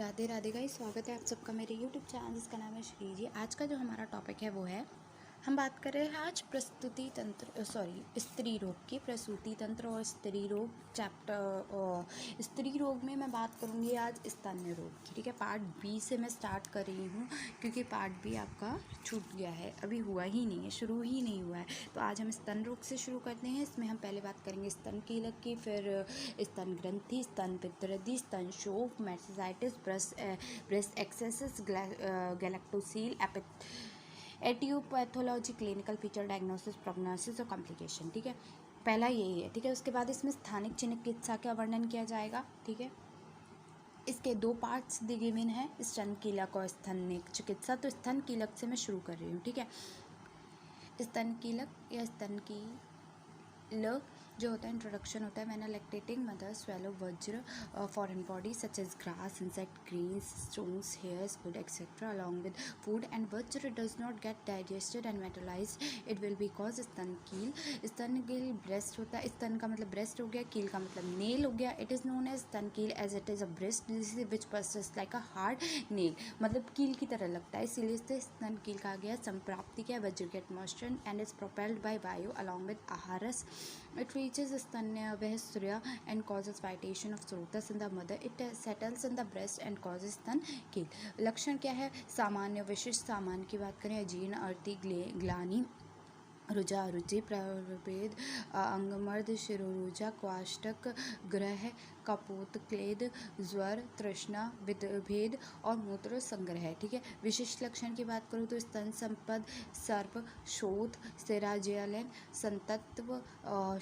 Radhe Radhe guys, स्वागत है आप सबका मेरे यूट्यूब चैनल जिसका नाम है श्री जी। आज का जो हमारा टॉपिक है वो है, हम बात कर रहे हैं आज प्रसूति तंत्र स्त्री रोग की। प्रसूति तंत्र और स्त्री रोग चैप्टर। स्त्री रोग में मैं बात करूँगी आज स्तन्य रोग की। ठीक है, पार्ट बी से मैं स्टार्ट कर रही हूँ क्योंकि पार्ट बी आपका छूट गया है, अभी हुआ ही नहीं है, शुरू ही नहीं हुआ है। तो आज हम स्तन रोग से शुरू करते हैं। इसमें हम पहले बात करेंगे स्तन कीलक की, फिर स्तन ग्रंथि, स्तन पित्तरदी, स्तन शोफ, mastitis, breast abscesses, galactocele, etiopathology, clinical feature, diagnosis, prognosis और कॉम्प्लिकेशन। ठीक है, पहला यही है। ठीक है, उसके बाद इसमें स्थानिक चिकित्सा का वर्णन किया जाएगा। ठीक है, इसके दो पार्ट्स गिवन है, स्तन कीलक और स्थानिक चिकित्सा। तो स्तन कीलक से मैं शुरू कर रही हूँ। ठीक है, स्तन कीलक या स्तन की लक जो होता है, इंट्रोडक्शन होता है। When a lactating mother swallow वज्र foreign body such as grass, insect, greens, stones, hairs, wood etc. along with food and vajra does not get digested and metabolized, it will be cause स्तन कील। स्तन कील breast होता है, स्तन का मतलब ब्रेस्ट हो गया, कील का मतलब नेल हो गया। इट इज़ नोन एज स्तन कील as it is a breast disease which persist like a hard nail, मतलब कील की तरह लगता है, इसीलिए इससे स्तन कील कहा गया। संप्राप्ति क्या है, vajra get motion and is propelled by vayu along with आहारस. It reaches stanavehsurya and causes vitation of स्रोतस in the mother. It settles in the breast and causes स्तन कील। लक्षण क्या है, सामान्य विशिष्ट। सामान्य की बात करें, अजीर्ण, अर्ति, ग्लानि, रुजा, रुचि, प्रभेद, अंगमर्द, शिरोरुजा, क्वाष्टक, ग्रह, कपोत, क्लेद, ज्वर, तृष्णा, विभेद और मूत्र संग्रह। ठीक है, विशिष्ट लक्षण की बात करूँ तो स्तन संपद, सर्प, शोथ, सेराजियलन, संतत्व,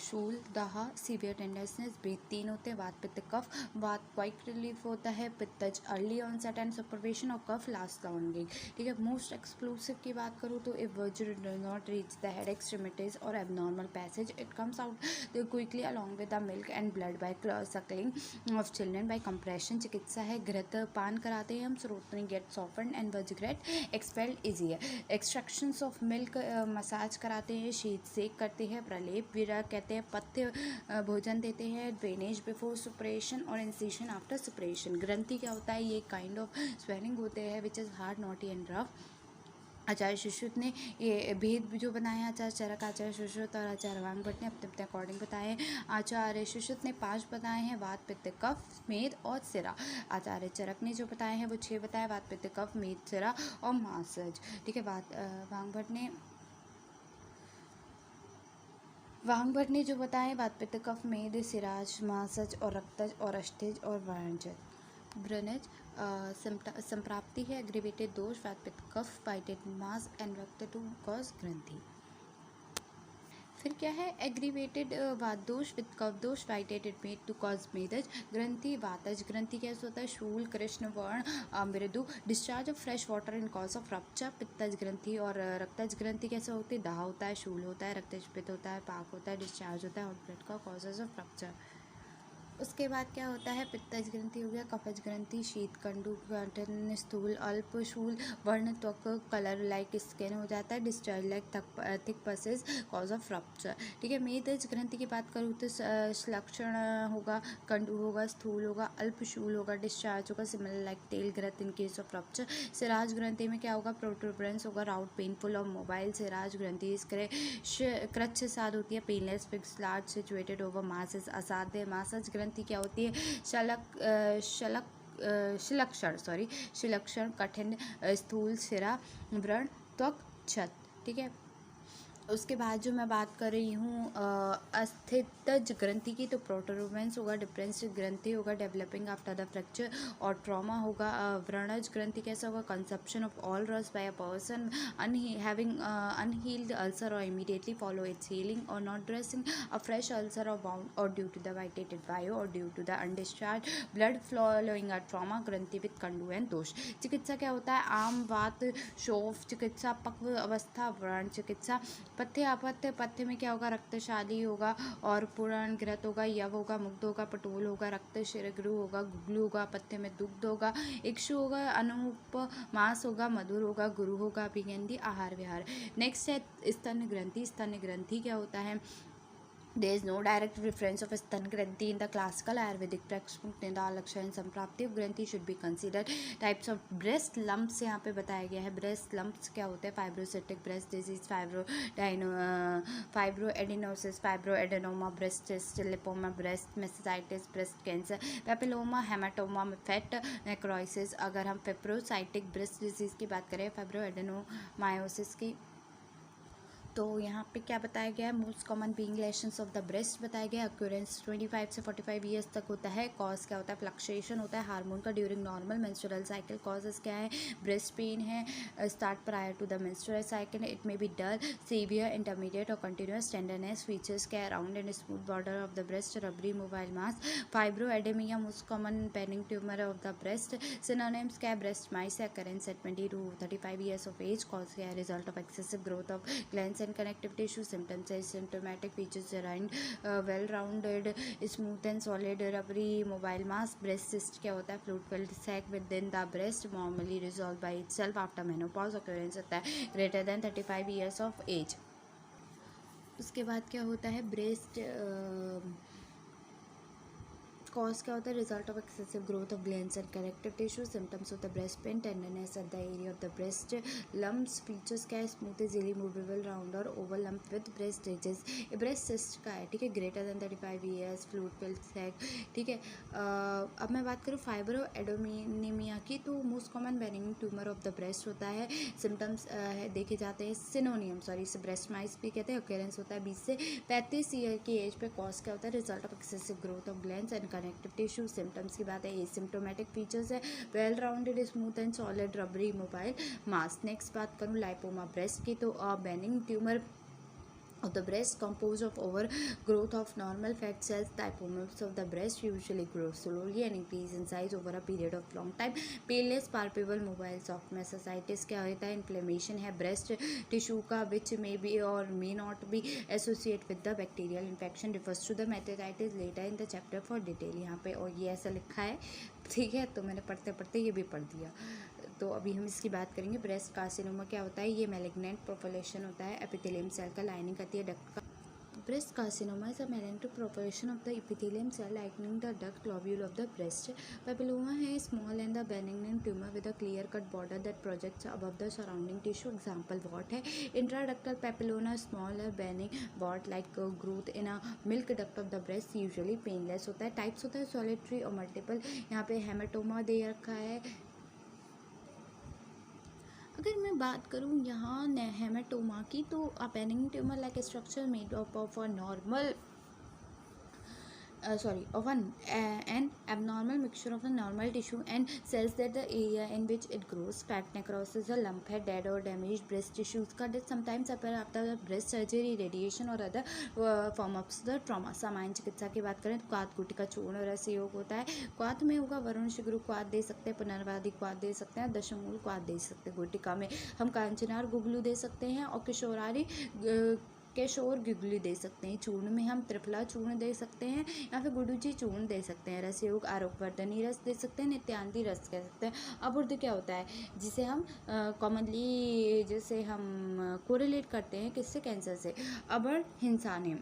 शूल, दाह, सीवियर टेंडरनेस। ब्रीथ तीन होते हैं, वात, पित्त, कफ। वात क्वाइक रिलीफ होता है, पित्तज अर्ली ऑनसेट एंड सुपरवेशन और कफ लास्ट लॉन्गिंग। ठीक है, मोस्ट एक्सप्लोसिव की बात करूँ तो इफ वज्र does not reach the head extremities or abnormal passage, it comes out quickly along with the milk and blood by suckling of children by compression. चिकित्सा है, घृत पान कराते हैं हम, स्रोतनी get softened and vajra get expelled easier. Extractions of milk, massage कराते हैं, शीत सेक करते हैं, प्रलेप विरा कहते हैं, पथ्य भोजन देते हैं, ड्रेनेज बिफोर सुपरेशन और इंसिशन आफ्टर सुपरेशन। ग्रंथि क्या होता है, ये काइंड ऑफ स्वेलिंग होते हैं which is hard, knotty and rough. Acharya Sushruta ने ये भेद जो बनाया, आचार्य चरक, आचार्य सुश्रुत और आचार्य वांग भट्ट ने अपने अपने अकॉर्डिंग बताए। आचार्य सुश्रुत ने 5 बताए हैं, वात, पित्त, कफ, मेद और सिरा। आचार्य चरक ने जो बताए हैं वो 6 बताए, वात, पित्त, कफ, मेद, सिरा और मासज। ठीक है, वांग भट्ट ने जो बताए, वात, पित्त, कफ, मेद, सिराज, मासज और रक्तज और अष्टज और व्रणज। संप्राप्ति है, एग्रीवेटेड दोष, वात, पित्त, कफ, वाइटेड मास एंड रक्त टू कॉज ग्रंथि। फिर क्या है, एग्रीवेटेड वात दोष विद कफ दोष, वाइटेटेड मेड टू कॉज मेदज ग्रंथि। वातज ग्रंथि कैसे होता है, शूल, कृष्ण वर्ण, मृदु, discharge of fresh water in cause of rupture. पित्तज ग्रंथि और रक्तज ग्रंथि कैसे होती है, दाह होता है, शूल होता है, रक्तज पित्त होता है, पाक होता है, डिस्चार्ज होता है और ब्लड का कॉजेज ऑफ रप्चर। उसके बाद क्या होता है, पित्तज ग्रंथि हो गया, कफज ग्रंथि, शीत, कंडू, गठन, स्थूल, अल्प, शूल, वर्ण, त्वक, कलर लाइक स्किन हो जाता है, discharge like thick possesses, cause of rupture. ठीक है, मेदज ग्रंथि की बात करूँ तो लक्षण होगा, कंडू होगा, स्थूल होगा, अल्प शूल होगा, डिस्चार्ज होगा सिमिलर लाइक टेल ग्रंथ in case of rupture. Siraj ग्रंथि में क्या होगा, प्रोटूबरेंस होगा, राउट, पेनफुल और मोबाइल। सिराज ग्रंथि क्रच्छ साध होती है, painless, fix, large, situated over masses, असाध्य। मासज ग्रंथि क्या होती है, शिलक्षण, कठिन, स्थूल, सिरा, व्रण, त्वक, छत। ठीक है, उसके बाद जो मैं बात कर रही हूँ अस्थितज ग्रंथि की, तो प्रोटरूबेंस होगा, डिफरेंस ग्रंथि होगा, डेवलपिंग आफ्टर द फ्रैक्चर और ट्रॉमा होगा। व्रणज ग्रंथि कैसा होगा, कंसप्शन ऑफ ऑल रस by a person having unhealed ulcer और इमीडिएटली फॉलो इट्स हीलिंग और not dressing a fresh ulcer और बाउंड और ड्यू टू द वाइटेटेड बायो और due to the undischarged blood flowing a trauma ग्रंथि with कंडू and दोष। चिकित्सा क्या होता है, आम, वात, शोफ चिकित्सा, पक्व अवस्था, व्रण चिकित्सा। पथ्य अपथ्य, पथ्य में क्या होगा, रक्तशाली होगा और पूर्ण, घृत होगा, यव होगा, मुग्ध होगा, पटोल होगा, रक्त, शिरगृह होगा, गुग्लू होगा, पथ्य में दुग्ध होगा, इक्षु होगा, अनूप, मांस होगा, मधुर होगा, गुरु होगा, अभिगंधी, आहार विहार। नेक्स्ट है स्तन ग्रंथि। स्तन ग्रंथि क्या होता है, There is no direct reference of स्तन ग्रंथि in the classical Ayurvedic textbook. निदान लक्षण संप्राप्ति of ग्रंथि should be considered. Types of breast lumps यहाँ पे बताया गया है. breast lumps क्या होते हैं? Fibrocytic breast disease, fibroadenosis, fibroadenoma, breast cyst, lipoma, breast mastitis, breast cancer, papilloma, hematoma, fat necrosis. अगर हम fibrocytic breast disease की बात करें, fibroadenomyosis की, तो यहाँ पे क्या बताया गया है? Most common being lesions of the breast बताया गया. अक्यूरेंस 25 से 45 ईयर्स तक होता है. कॉज क्या होता है? फ्लक्चुएशन होता है हार्मोन का during normal menstrual cycle. Causes क्या है? ब्रेस्ट पेन है, start prior to the menstrual cycle. It may be dull, severe, intermediate और कंटिन्यूस. टेंडरनेस. फीचर्स क्या है? Round and smooth border of the breast, rubbery mobile mass. Fibroadenoma, most common benign tumour of the breast. Synonyms क्या है? Breast mice. Occurrence at 20 to 35 years of age. Cause क्या है? Result of excessive growth of glands and connective tissue. Symptoms is symptomatic features around well-rounded, smooth and solid rubbery mobile mass. Breast cyst क्या होता है? fluid-filled sac within the breast, normally resolved by itself after menopause. Occurrence होता है greater than 35 years of age. उसके बाद क्या होता है? breast कॉज क्या होता है? Result of excessive growth of glands and connective tissue. Symptoms of the breast pain, tenderness at the area of the breast. Lumps. Features क्या है? स्मूथ, इजीली मूवेबल, राउंड और oval lump with breast ridges. ये breast cyst का है, ठीक है. Greater than 35 years, fluid filled sac, ठीक है. अब मैं बात करूँ फाइब्रोएडेमिया की, तो most common benign tumour of the breast होता है. सिम्टम्स देखे जाते हैं. सिनोनियम ब्रेस्ट माइस भी कहते हैं. अक्यूरेंस होता है 20 से 35 ईयर की एज पे. कॉज क्या होता है? Result of excessive growth of glands and connective tissue. Symptoms की बात है, एसिम्प्टोमेटिक फीचर्स है, well rounded, smooth and solid rubbery mobile mass. Next बात करूँ लाइपोमा ब्रेस्ट की, तो benign tumour of the breast composed of overgrowth of normal fat cells. Lipomas of the breast usually grow slowly and increase in size over a period of long time. Paleness, palpable, mobile, soft. Mastitis क्या होता है? Inflammation है breast tissue का, which may be or may not be associated with the bacterial infection. Refers to the mastitis later in the chapter for detail. यहाँ पे और ये ऐसा लिखा है, ठीक है, तो मैंने पढ़ते पढ़ते ये भी पढ़ दिया. तो अभी हम इसकी बात करेंगे. ब्रेस्ट कार्सिनोमा क्या होता है? ये मैलिग्नेंट प्रोपलेशन होता है एपिथेलियम सेल का, लाइनिंग करती है डक्ट का. Breast carcinoma is a malignant proliferation of the epithelium cell lining the duct globule of the breast. Papilloma है small and the benign tumour with a clear cut border that projects above the surrounding tissue. Example what है? Intraductal papilloma, smaller benign wart like growth in a milk duct of the breast, usually painless होता है. Types होता है solitary और multiple. यहाँ पे haematoma दे रखा है. अगर मैं बात करूँ यहाँ हेमेटोमा की, तो a benign tumour like structure made up of a normal of an abnormal mixture of the normal tissue and cells that the area in which it grows. Fat necrosis, a lump है, dead or damaged breast tissues का, that sometimes appear after the breast surgery, radiation or other form of the trauma. सामान्य चिकित्सा की बात करें तो क्वाथ गुटिका चूर्ण रस योग होता है. क्वाथ में होगा वरुण शिग्रु क्वाथ दे सकते हैं, पुनर्वादी क्वाथ दे सकते हैं, दशमूल क्वाथ दे सकते हैं. गुटिका में हम कांचनार गुगलू दे सकते हैं और केशोर गुगली दे सकते हैं. चूर्ण में हम त्रिफला चूर्ण दे सकते हैं या फिर गुडुची चूर्ण दे सकते हैं. रस योग आरोग्यवर्धनी रस दे सकते हैं, नित्यांती रस कह सकते हैं. अबुर्द क्या होता है? जिसे हम कॉमनली जिसे हम कोरिलेट करते हैं किससे? कैंसर से. अबर हिंसाने,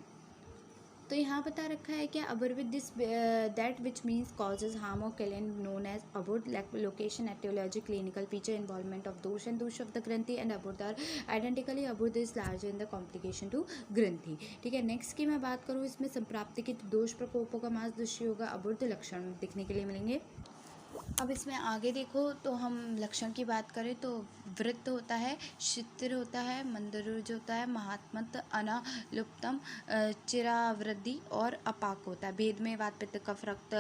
तो यहाँ बता रखा है क्या? अबर with this that which means causes harm और किल and known as अबुर्द. Location, aetiology, clinical feature, involvement of दोष एंड दोष ऑफ द ग्रंथि and अबुर्द are identically. अबुर्द is larger in the complication to ग्रंथि, ठीक है. नेक्स्ट की मैं बात करूँ इसमें संप्राप्ति की, दोष प्रकोपों का मास दुष्य होगा. अबुर्द लक्षण दिखने के लिए मिलेंगे. अब इसमें आगे देखो तो हम लक्षण की बात करें तो वृत्त होता है, शिथिर होता है, मंदरुज होता है, महात्मत, अनालुप्तम, चिरावृद्धि और अपाक होता है. भेद में वात, पित्त, कफ, रक्त,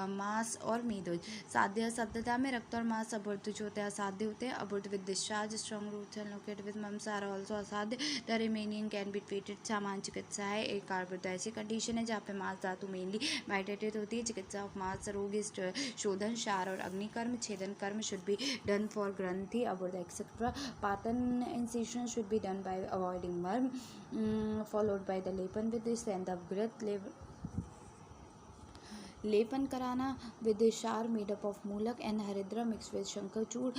मांस और मेदोज. साध्य, साध्यता में रक्त और मांस अबुर्द होते हैं, असाध्य होते हैं. अबुर्द with discharge, strong roots and located with मम्स आर ऑल्सो असाध्य. The remaining can be treated. सामान्य चिकित्सा है. एक कार्बोद ऐसी कंडीशन है जहाँ पे मांस धातु मेनली वाइटेटेड होती है. चिकित्सा ऑफ मांस रोग इज शोधन, शार और अग्निकर्म. छेदन कर्म should be done for granthi, अबुर्द etcetera. Patana incision should be done by avoiding marma, followed by the lepana with the strength of growth. लेपन कराना with kshar made up of mulaka and haridra mix with shankhachud,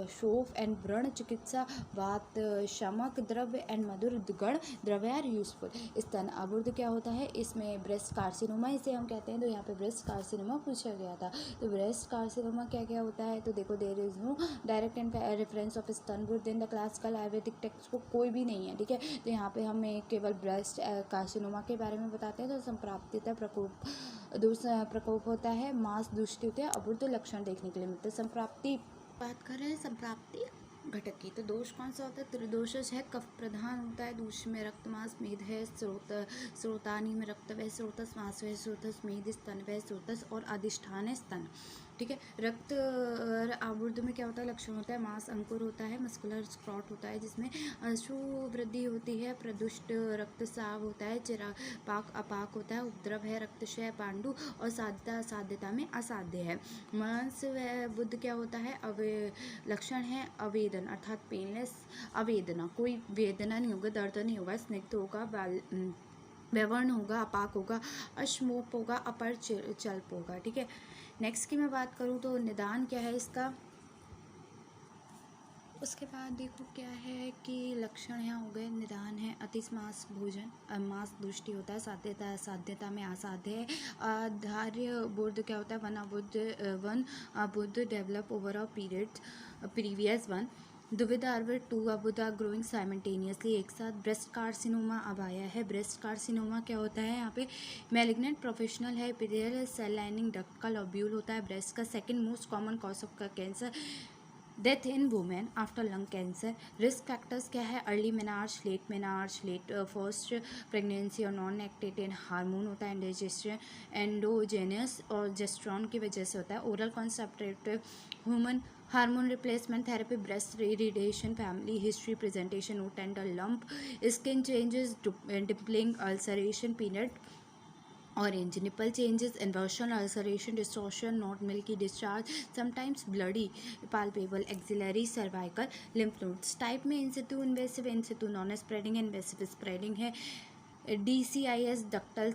शोफ एंड व्रण चिकित्सा, वात शमक द्रव्य एंड मधुर गण द्रव्य आर यूजफुल। स्तन अबुर्द क्या होता है, इसमें ब्रेस्ट कार्सिनोमा इसे हम कहते हैं, तो यहाँ पे ब्रेस्ट कार्सिनोमा पूछा गया था। तो ब्रेस्ट कार्सिनोमा क्या क्या होता है, तो देखो there is no direct and reference of stanarbuda in the classical Ayurvedic text को कोई भी नहीं है, ठीक है। तो यहाँ पे हमें केवल ब्रेस्ट कार्सिनोमा के बारे में बताते हैं। तो संप्राप्तिता प्रकोप होता है, मांस दुष्टि होती है, अबुर्द लक्षण देखने के लिए मिलते हैं। संप्राप्ति बात कर रहे हैं, संप्राप्ति घटक की, तो दोष कौन सा होता है, त्रिदोषज है, कफ प्रधान होता है, दूष में रक्त मांस मेद है, स्रोतानी में रक्त व स्रोतस, मांस व स्रोतस, मेद स्तन व स्रोतस और अधिष्ठान है स्तन, ठीक है। रक्त आबुर्द में क्या होता है, लक्षण होता है, मांस अंकुर होता है, मस्कुलर स्क्रॉट होता है जिसमें अशु वृद्धि होती है, प्रदुष्ट रक्तस्राव होता है, चिरापाक अपाक होता है, उपद्रव है, रक्तक्षय पांडु और साध्यता में असाध्य है। मांस व बुद्ध क्या होता है, लक्षण है अवेदन अर्थात पेनलेस, अवेदना कोई वेदना नहीं होगा, दर्द नहीं होगा, स्निग्ध होगा, व्यवर्ण होगा, अपाक होगा, अश्मोप होगा, अपर चल्प होगा, ठीक है। नेक्स्ट की मैं बात करूँ तो निदान क्या है इसका, उसके बाद देखो क्या है कि लक्षण यहाँ हो गए, निदान है अतिश मांस भोजन, मांस दुष्टि होता है, साध्यता में असाध्य है, आधार्य बुर्द क्या होता है, one arbuda develop over a period previous one, दुविधा or two arbuda are growing simultaneously, एक साथ। ब्रेस्ट कार्सिनोमा अब आया है, ब्रेस्ट कार्सिनोमा क्या होता है, यहाँ पे मैलिग्नेंट प्रोफेशनल है, एपिथेलियल सेल लाइनिंग डक्ट का लॉब्यूल होता है, ब्रेस्ट का second most common cause of cancer, death in women after lung cancer. Risk factors क्या है, अर्ली मेनार्ज, लेट फर्स्ट प्रेगनेंसी और नॉन एक्टेटेड हार्मोन होता है, एंडोजेनियस और जेस्ट्रॉन की वजह से होता है, oral contraceptive human hormone replacement therapy, breast radiation, family history, presentation, no tender lump, skin changes, dimpling, ulceration, पीनट orange, nipple changes, inversion, ulceration, distortion, not milky discharge, sometimes bloody, palpable, axillary, cervical, lymph nodes। Type में in situ invasive, in situ non spreading, invasive spreading है, DCIS ductal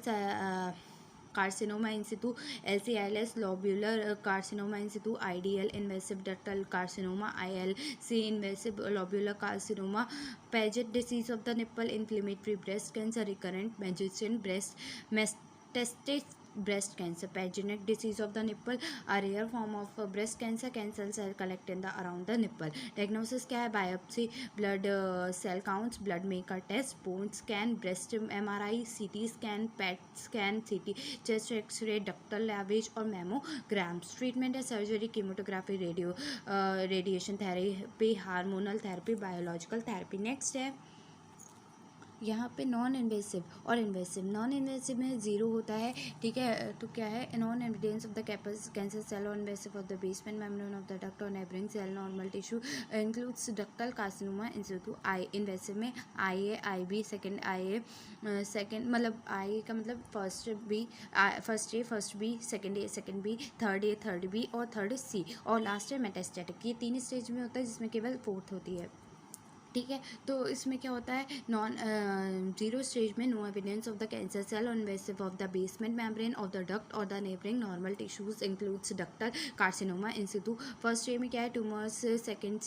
carcinoma in situ, LCIS lobular carcinoma in situ, IDL invasive ductal carcinoma, ILC invasive lobular carcinoma, Paget disease of the nipple, inflammatory breast cancer, recurrent मैजिस्ट्रेन breast metastases breast cancer, pageant disease of the nipple, a rare form of breast cancer, cancer cell collect in the around the nipple। diagnosis क्या है, biopsy, blood cell counts, blood maker test, bone scan, breast MRI, CT scan, PET scan, CT chest x-ray, ductal lavage और mammograms। treatment है surgery, chemotherapy, radiation therapy, hormonal therapy, biological therapy। next है यहाँ पे non invasive और invasive. Non invasive में zero होता है, ठीक है। तो क्या है, non evidence of the cancer cell और invasive of the basement membrane of the duct और neighbouring cell, normal tissue, includes ductal carcinoma in situ. I invasive में IA, IB, second IA, second मतलब IA का मतलब first A, first B, second A, second B, third A, third B और third C और last है metastatic. ये 3 stage में होता है जिसमें केवल 4th होती है, ठीक है। तो इसमें क्या होता है, जीरो स्टेज में no evidence of the cancer cell और invasive of the basement membrane of the duct और the neighbouring normal tissues, includes ductal carcinoma in situ. First stage में क्या है, tumours second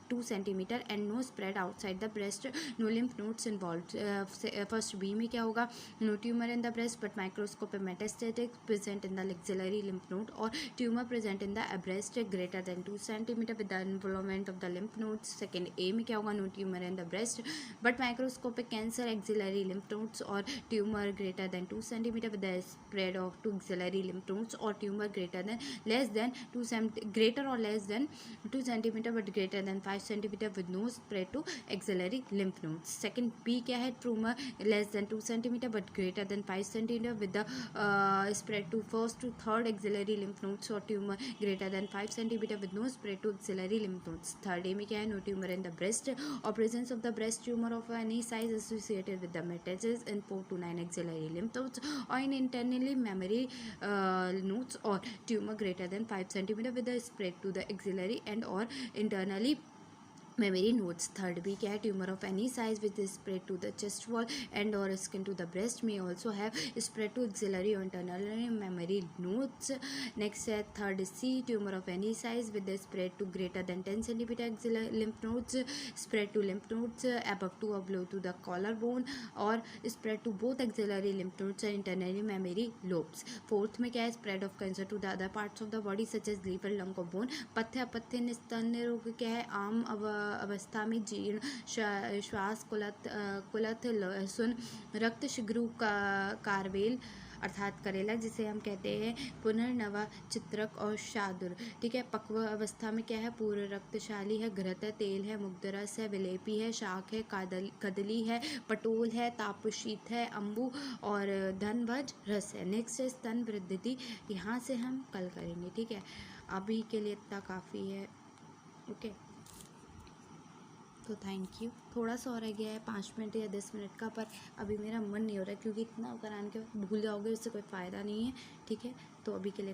2 centimetre and no spread outside the breast, no lymph nodes involve. First B में क्या होगा, no tumour in the breast but microscopic metastatic present in the axillary lymph node और tumour present in the breast greater than 2 centimetre with the involvement of the lymph nodes. Second A में क्या होगा, no tumour in the breast but microscopic cancer axillary lymph nodes और tumour greater than 2 centimetre with the spread of to axillary lymph nodes और tumour less than 2 centimetre but greater than 5 centimetre with no spread to axillary lymph nodes. Second B क्या है, tumour less than 2 centimetre but greater than 5 centimetre with the spread to first to third axillary lymph nodes और tumour greater than 5 centimetre with no spread to axillary lymph nodes. Third A में क्या है, no tumour in the breast or presence of the breast tumor of any size associated with the metastasis in 4 to 9 axillary lymph nodes or in internally mammary nodes or tumor greater than 5 centimeter with the spread to the axillary and or internally mammary nodes. Third भी क्या है, tumour of any size which spread to the chest wall and और skin to the breast में also have spread to axillary और internal mammary nodes. Next है third C, tumour of any size with spread to greater than 10 centimetre axillary lymph nodes, spread to lymph nodes above to और below to the collar bone और spread to both axillary lymph nodes and internally mammary lobes. Fourth में क्या है, spread of cancer to the other parts of the body such as liver lung और bone. पथ्य अपथ्य निस्तन रोग क्या है, आम अवस्था में जीर्ण श्वास कुलथ लहसुन रक्त शीघ्र कारवेल अर्थात करेला जिसे हम कहते हैं पुनर्नवा चित्रक और शादुर। ठीक है, पक्व अवस्था में क्या है, पूर्व रक्तशाली है, घृत है, तेल है, मुग्धरस है, विलेपी है, शाक है, कदली है, पटोल है, तापशीत है, अम्बु और धनभज रस है। नेक्स्ट है स्तन वृद्धि, यहाँ से हम कल करेंगे। ठीक है, अभी के लिए इतना काफ़ी है। ओके, तो थैंक यू। थोड़ा सा और रह गया है 5 मिनट या 10 मिनट का, पर अभी मेरा मन नहीं हो रहा है क्योंकि इतना कराने के बाद भूल जाओगे, उससे कोई फ़ायदा नहीं है। ठीक है, तो अभी के लिए